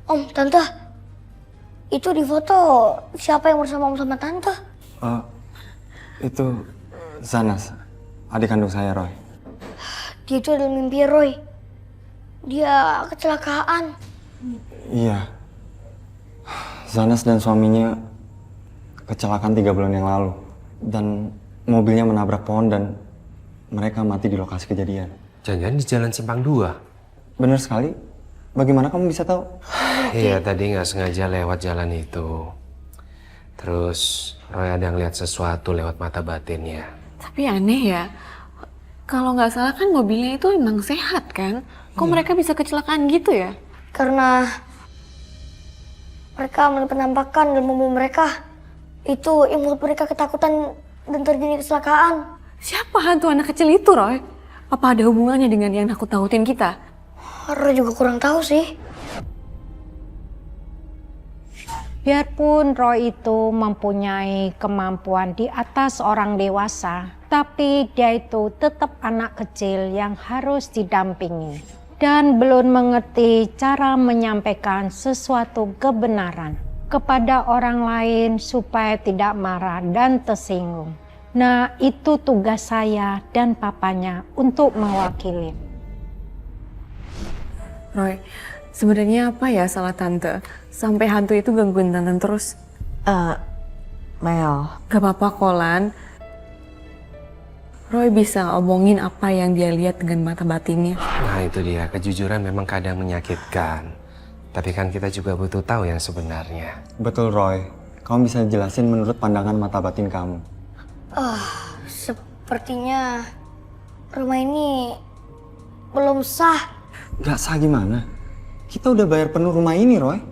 Om, Tante, itu di foto siapa yang bersama Om sama Tante? Itu Zanas, adik kandung saya Roy. Dia itu adalah mimpi Roy. Dia kecelakaan. Iya. Zanas dan suaminya kecelakaan 3 bulan yang lalu. Dan mobilnya menabrak pohon dan mereka mati di lokasi kejadian. Jangan-jangan di Jalan Simpang 2. Bener sekali. Bagaimana kamu bisa tahu? Iya, tadi nggak sengaja lewat jalan itu. Terus Roy ada ngeliat sesuatu lewat mata batinnya. Tapi aneh ya, kalau nggak salah kan mobilnya itu emang sehat kan? Kok mereka bisa kecelakaan gitu ya? Karena mereka melihat penampakan dan mobil mereka. Itu yang membuat mereka ketakutan dan terjadi kecelakaan. Siapa hantu anak kecil itu, Roy? Apa ada hubungannya dengan yang nakut-nakutin kita? Roy juga kurang tahu sih. Biarpun Roy itu mempunyai kemampuan di atas orang dewasa, tapi dia itu tetap anak kecil yang harus didampingi dan belum mengerti cara menyampaikan sesuatu kebenaran kepada orang lain supaya tidak marah dan tersinggung. Nah, itu tugas saya dan papanya untuk mewakili. Roy, sebenarnya apa ya salah Tante? Sampai hantu itu gangguin Tante terus. Mel, Gak apa-apa, Kolan. Roy bisa omongin apa yang dia lihat dengan mata batinnya. Nah itu dia, kejujuran memang kadang menyakitkan. Tapi kan kita juga butuh tahu yang sebenarnya. Betul Roy. Kamu bisa jelasin menurut pandangan mata batin kamu. Sepertinya rumah ini belum sah. Gak sah gimana? Kita udah bayar penuh rumah ini Roy.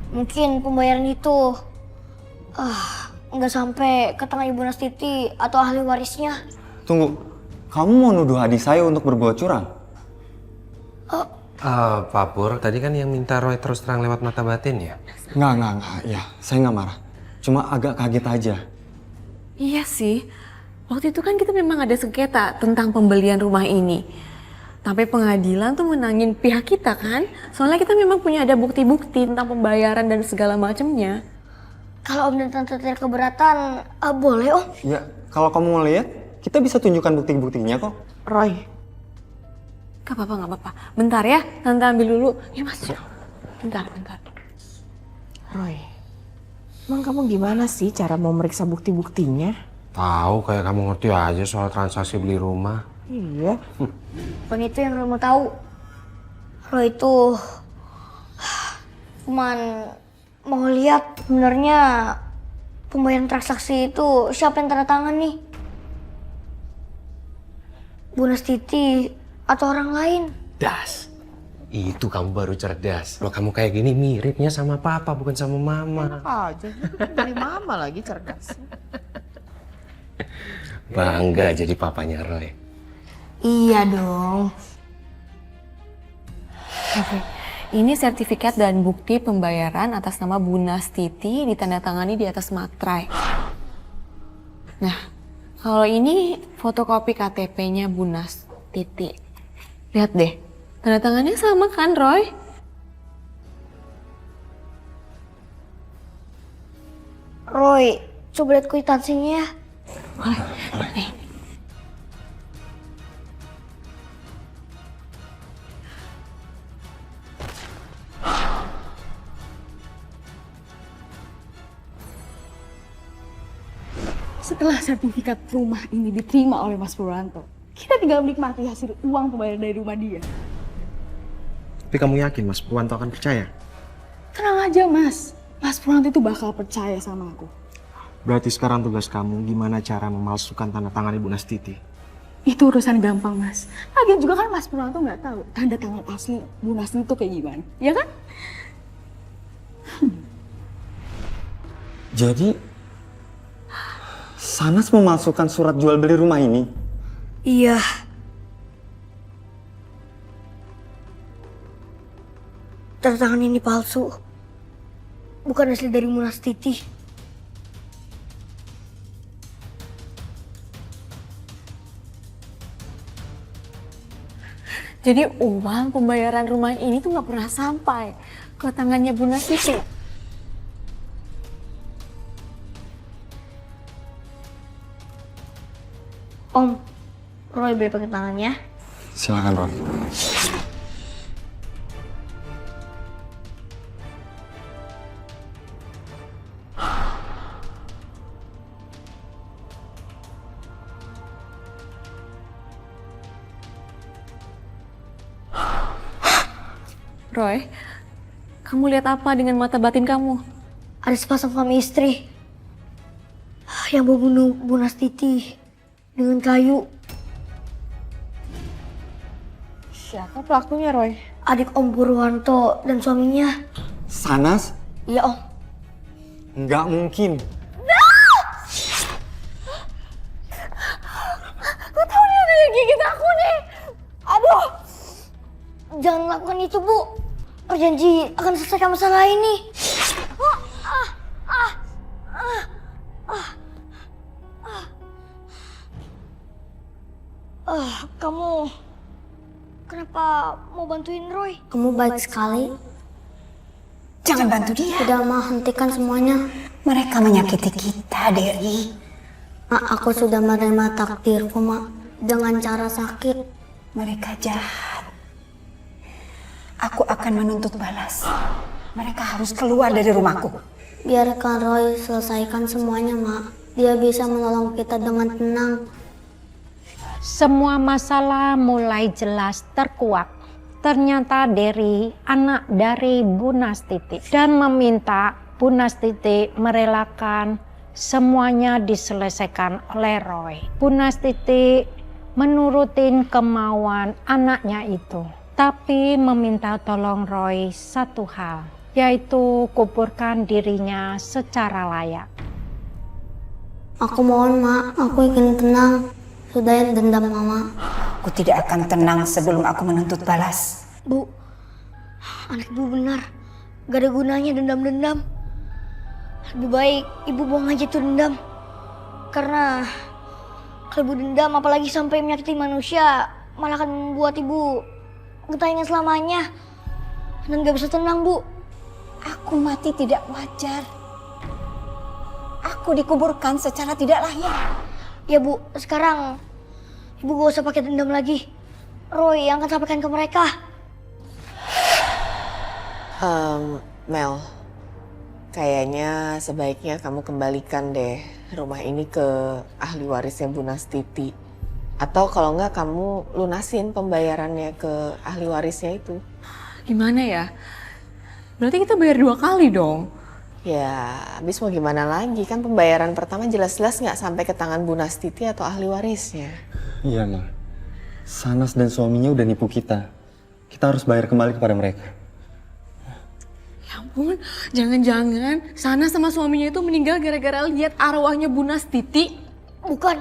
Mungkin pembayaran itu nggak sampai ke tangan Ibu Nastiti atau ahli warisnya. Tunggu, kamu mau nuduh adik saya untuk berbuat curang? Pak Pur, tadi kan yang minta Roy terus terang lewat mata batin ya? Nggak. Ya, saya nggak marah. Cuma agak kaget aja. Iya sih, waktu itu kan kita memang ada sengketa tentang pembelian rumah ini. Sampai pengadilan tuh menangin pihak kita kan. Soalnya kita memang punya ada bukti-bukti tentang pembayaran dan segala macamnya. Kalau Om dan Tante tidak keberatan, boleh Om. Ya, kalau kamu mau lihat, kita bisa tunjukkan bukti-buktinya kok. Roy, Gak apa-apa. Bentar ya, Tante ambil dulu. Ya Mas, bentar. Roy, emang kamu gimana sih cara mau meriksa bukti-buktinya? Tahu, kayak kamu ngerti aja soal transaksi beli rumah. Iya. Bukan itu yang Roy mau tahu. Roy itu cuman mau lihat sebenarnya pembayaran transaksi itu siapa yang tanda tangan nih? Bu Nastiti atau orang lain? Das, itu kamu baru cerdas. Kalau kamu kayak gini miripnya sama papa bukan sama mama. Aja, dari mama lagi cerdas. Bangga jadi papanya Roy. Iya dong. Oke, ini sertifikat dan bukti pembayaran atas nama Bu Nastiti ditandatangani di atas materai. Nah, kalau ini fotokopi KTP-nya Bu Nastiti. Lihat deh, tanda tangannya sama kan, Roy? Roy, coba lihat kwitansinya ya. Boleh. Nih. Setelah sertifikat rumah ini diterima oleh Mas Purwanto, kita tinggal menikmati hasil uang pembayaran dari rumah dia. Tapi kamu yakin Mas Purwanto akan percaya? Tenang aja Mas, Mas Purwanto itu bakal percaya sama aku. Berarti sekarang tugas kamu gimana cara memalsukan tanda tangan Ibu Nastiti. Itu urusan gampang Mas. Lagian juga kan Mas Purwanto nggak tahu tanda tangan asli Bu Nastiti itu kayak gimana, ya kan? Jadi, Sanas memalsukan surat jual beli rumah ini? Iya. Tanda tangan ini palsu. Bukan asli dari Bu Nastiti. Jadi uang pembayaran rumah ini tuh nggak pernah sampai. ke tangannya Bu Nastiti. Om, Roy boleh pakai tangannya? Silakan, Ron. Roy, kamu lihat apa dengan mata batin kamu? Ada sepasang suami istri yang mau bunuh Bu Nastiti dengan kayu. Siapa pelakunya, Roy? Adik Om Purwanto dan suaminya. Sanas? Iya Om. Nggak mungkin. Lu tahu nih ada yang gigit aku nih. Aduh. Jangan lakukan itu, Bu. Berjanji akan selesaikan masalah ini. Kamu kenapa mau bantuin Roy? Kamu baik sekali. Jangan bantu dia. Tidak mau hentikan semuanya. Mereka menyakiti kita, Dewi. Mak, aku sudah menerima takdirku, Mak. Dengan cara sakit. Mereka jahat. Aku akan menuntut balas. Mereka harus keluar dari rumahku. Biarkan Roy selesaikan semuanya, Mak. Dia bisa menolong kita dengan tenang. Semua masalah mulai jelas terkuak. Ternyata Dery anak dari Bu Nastiti dan meminta Bu Nastiti merelakan semuanya diselesaikan oleh Roy. Bu Nastiti menurutin kemauan anaknya itu, tapi meminta tolong Roy satu hal, yaitu kuburkan dirinya secara layak. Aku mohon, Mak. Aku ingin tenang. Sudahin dendam Mama. Aku tidak akan tenang sebelum aku menuntut balas. Bu, anak Ibu benar. Gak ada gunanya dendam-dendam. Lebih baik Ibu buang aja tuh dendam. Karena kalau Ibu dendam apalagi sampai menyakiti manusia, malah akan membuat Ibu getayangan selamanya. Dan gak bisa tenang, Bu. Aku mati tidak wajar. Aku dikuburkan secara tidak layak. Ya Bu, sekarang Ibu gak usah pakai dendam lagi. Roy yang akan sampaikan ke mereka. Mel, kayaknya sebaiknya kamu kembalikan deh rumah ini ke ahli warisnya Bu Nastiti. Atau kalau enggak kamu lunasin pembayarannya ke ahli warisnya itu. Gimana ya? Berarti kita bayar 2 kali dong. Ya, habis mau gimana lagi? Kan pembayaran pertama jelas-jelas nggak sampai ke tangan Bu Nastiti atau ahli warisnya. Iya, Ma. Sanas dan suaminya udah nipu kita. Kita harus bayar kembali kepada mereka. Ya ampun, jangan-jangan Sana sama suaminya itu meninggal gara-gara lihat arwahnya Bu Nastiti. Bukan.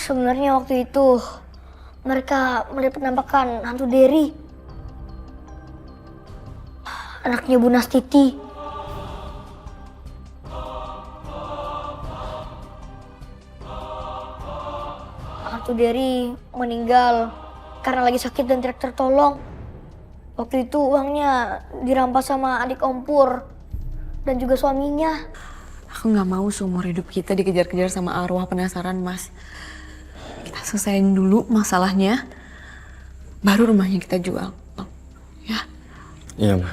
Sebenarnya waktu itu mereka melihat penampakan hantu Dery. Anaknya Bu Nastiti. Hantu Dery meninggal karena lagi sakit dan tidak tertolong. Waktu itu uangnya dirampas sama adik Om Pur dan juga suaminya. Aku nggak mau seumur hidup kita dikejar-kejar sama arwah penasaran, Mas. Kita selesaiin dulu masalahnya, baru rumahnya kita jual. Ya? Iya, Ma.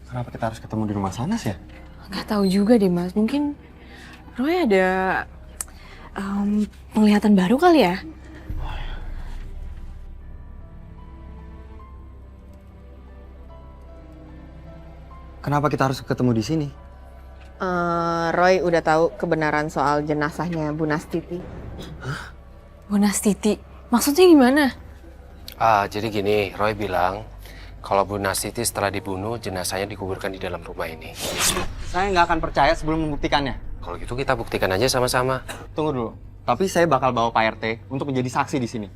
Kenapa kita harus ketemu di rumah Sanas ya? Nggak tahu juga deh, Mas. Mungkin Roy ada penglihatan baru kali ya? Kenapa kita harus ketemu di sini? Roy udah tahu kebenaran soal jenazahnya Bu Nastiti. Bu Nastiti? Maksudnya gimana? Jadi gini, Roy bilang kalau Bu Nastiti setelah dibunuh, jenazahnya dikuburkan di dalam rumah ini. Saya nggak akan percaya sebelum membuktikannya. Kalau gitu kita buktikan aja sama-sama. Tunggu dulu. Tapi saya bakal bawa Pak RT untuk menjadi saksi di sini.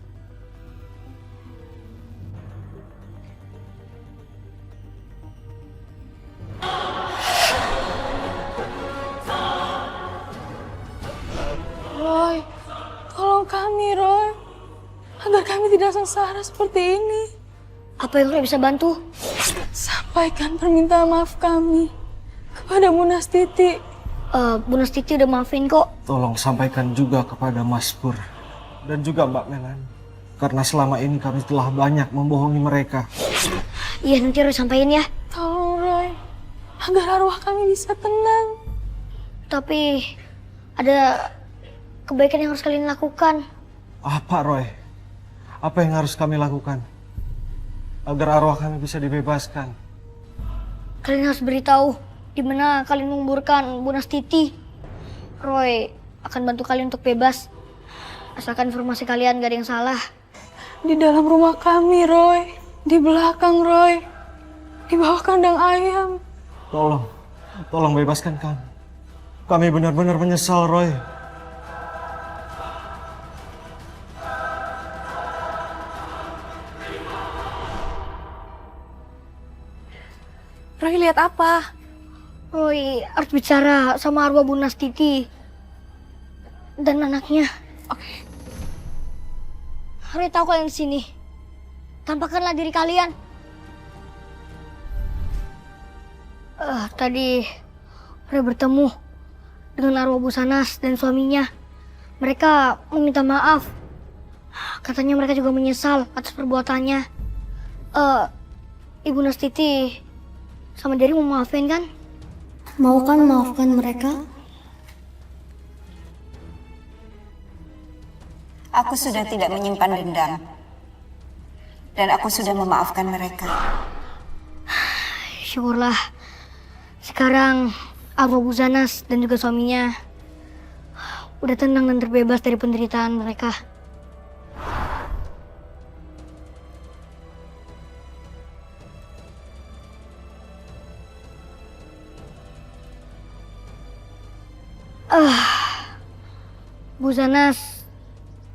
tolong kami, Roy. Agar kami tidak sengsara seperti ini. Apa yang Roy bisa bantu? Sampaikan permintaan maaf kami kepada Bu Nastiti. Bu Nastiti udah maafin kok. Tolong sampaikan juga kepada Mas Pur dan juga Mbak Melani. Karena selama ini kami telah banyak membohongi mereka. Iya, nanti Roy sampaikan ya. Tolong, Roy. Agar arwah kami bisa tenang. Tapi ada kebaikan yang harus kalian lakukan. Apa, Roy? Apa yang harus kami lakukan agar arwah kami bisa dibebaskan? Kalian harus beritahu di mana kalian menguburkan Bu Nastiti. Roy akan bantu kalian untuk bebas. Asalkan informasi kalian gak ada yang salah. Di dalam rumah kami, Roy. Di belakang, Roy. Di bawah kandang ayam. Tolong bebaskan kami. Kami benar-benar menyesal, Roy. Roy lihat apa? Roy harus bicara sama arwah Bu Nastiti dan anaknya. Oke. Roy tahu kalian di sini. Tampakkanlah diri kalian. Tadi Roy bertemu dengan arwah Bu Sanas dan suaminya. Mereka meminta maaf. Katanya mereka juga menyesal atas perbuatannya. Ibu Nastiti sama Derry mau maafin kan? Mau kan maafkan mereka? Aku sudah tidak menyimpan dendam. Dan aku sudah memaafkan mereka. Syukurlah. Sekarang arwah Bu Sanas dan juga suaminya udah tenang dan terbebas dari penderitaan mereka. Bu Sanas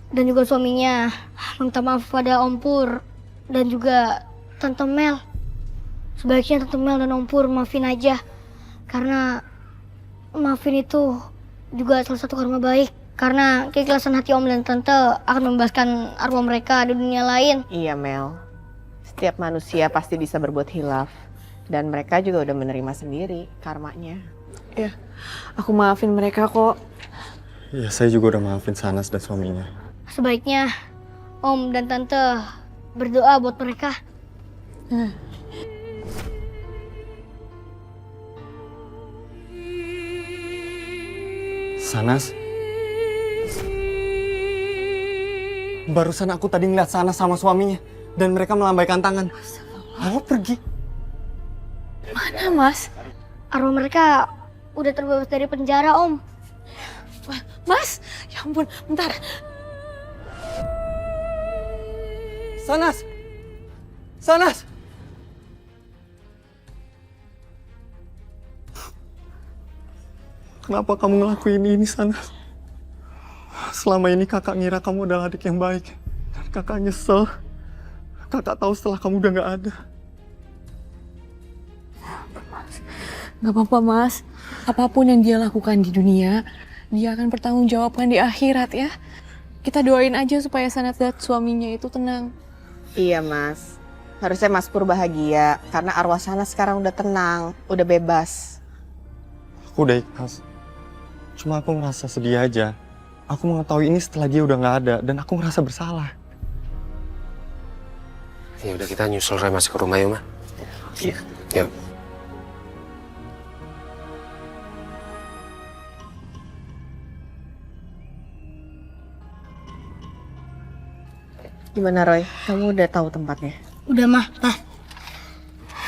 dan juga suaminya minta maaf pada Om Pur dan juga Tante Mel. Sebaiknya Tante Mel dan Om Pur maafin aja. Karena maafin itu juga salah satu karma baik. Karena keikhlasan hati Om dan Tante akan membebaskan arwah mereka di dunia lain. Iya, Mel. Setiap manusia pasti bisa berbuat hilaf. Dan mereka juga udah menerima sendiri karmanya. Ya, aku maafin mereka kok. Iya, saya juga udah maafin Sanas dan suaminya. Sebaiknya Om dan Tante berdoa buat mereka. Sanas? Barusan aku tadi ngeliat Sanas sama suaminya. Dan mereka melambaikan tangan. Lalu pergi. Mana, Mas? Arwah mereka udah terbebas dari penjara, Om. Mas, ya ampun, bentar. Sanas! Sanas! Kenapa kamu ngelakuin ini, Sanas? Selama ini kakak ngira kamu adalah adik yang baik. Dan kakak nyesel. Kakak tahu setelah kamu udah gak ada. Gak apa-apa, Mas. Apapun yang dia lakukan di dunia, dia akan bertanggungjawabkan di akhirat ya. Kita doain aja supaya Sanas dan suaminya itu tenang. Iya, Mas. Harusnya Mas Pur bahagia karena arwah Sanas sekarang udah tenang, udah bebas. Aku udah ikhlas. Cuma aku ngerasa sedih aja. Aku mengetahui ini setelah dia udah gak ada dan aku ngerasa bersalah. Ya udah, kita nyusul Roy masuk ke rumah yuk, Ma. Iya. Yuk. Gimana, Roy? Kamu udah tahu tempatnya? Udah, Mah.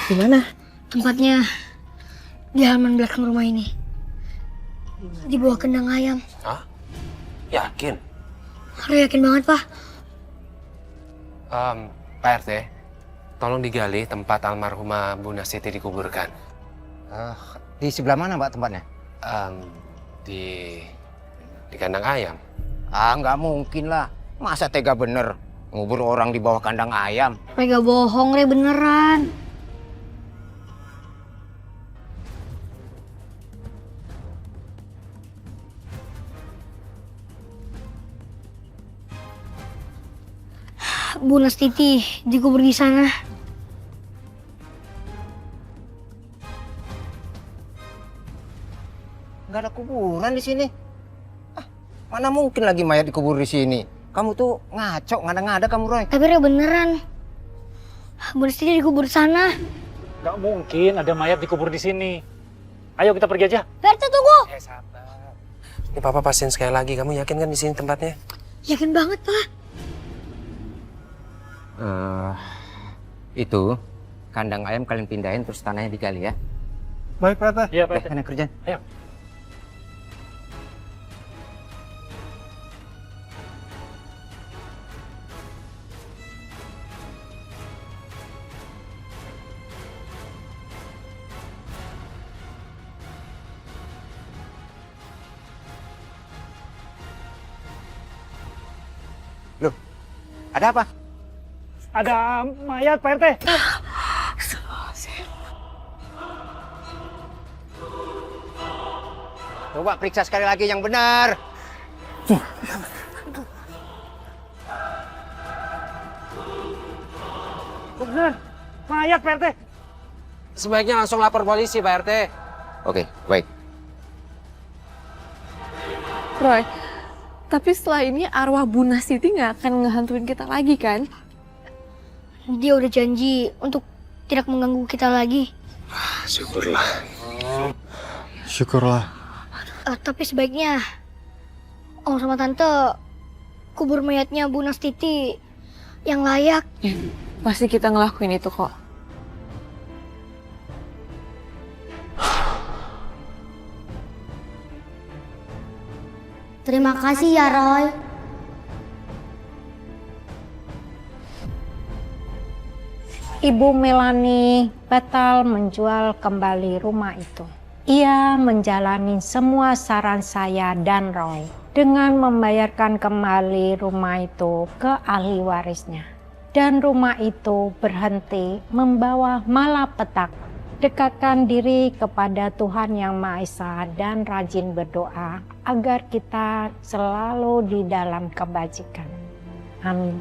Gimana? Tempatnya di halaman belakang rumah ini. Di bawah kandang ayam. Hah? Yakin? Roy yakin banget, Pak. Pak RT, tolong digali tempat almarhumah Bu Nastiti dikuburkan. Di sebelah mana, Mbak, tempatnya? Di kandang ayam. Nggak mungkin lah. Masa tega bener ngubur orang di bawah kandang ayam? Roy gak bohong, Roy beneran. Bu Nastiti dikubur di sana. Nggak ada kuburan di sini. Ah, mana mungkin lagi mayat dikubur di sini? Kamu tuh ngaco, ngada-ngada kamu, Roy. Tapi Roy beneran. Bu Nastiti dikubur di sana. Gak mungkin ada mayat dikubur di sini. Ayo kita pergi aja. Berarti tunggu. Sabar. Ini papa pastiin sekali lagi. Kamu yakin kan di sini tempatnya? Yakin banget, Pak. Itu kandang ayam kalian pindahin terus tanahnya digali ya. Baik, Pak RT. Iya, Pak. Kalian kerja. Ayo. Loh, ada apa? Ada mayat, Pak RT. Coba periksa sekali lagi yang benar. Bener, mayat, Pak RT. Sebaiknya langsung lapor polisi, Pak RT. Oke, baik. Roy, tapi setelah ini arwah Bu Nastiti nggak akan ngehantuin kita lagi kan? Dia udah janji untuk tidak mengganggu kita lagi. Syukurlah. Syukurlah. Tapi sebaiknya Om sama Tante kubur mayatnya Bu Nastiti yang layak. Pasti kita ngelakuin itu kok. Terima kasih ya Roy. Ibu Melani batal menjual kembali rumah itu. Ia menjalani semua saran saya dan Roy dengan membayarkan kembali rumah itu ke ahli warisnya. Dan rumah itu berhenti membawa malapetaka. Dekatkan diri kepada Tuhan Yang Maha Esa dan rajin berdoa agar kita selalu di dalam kebajikan. Amin.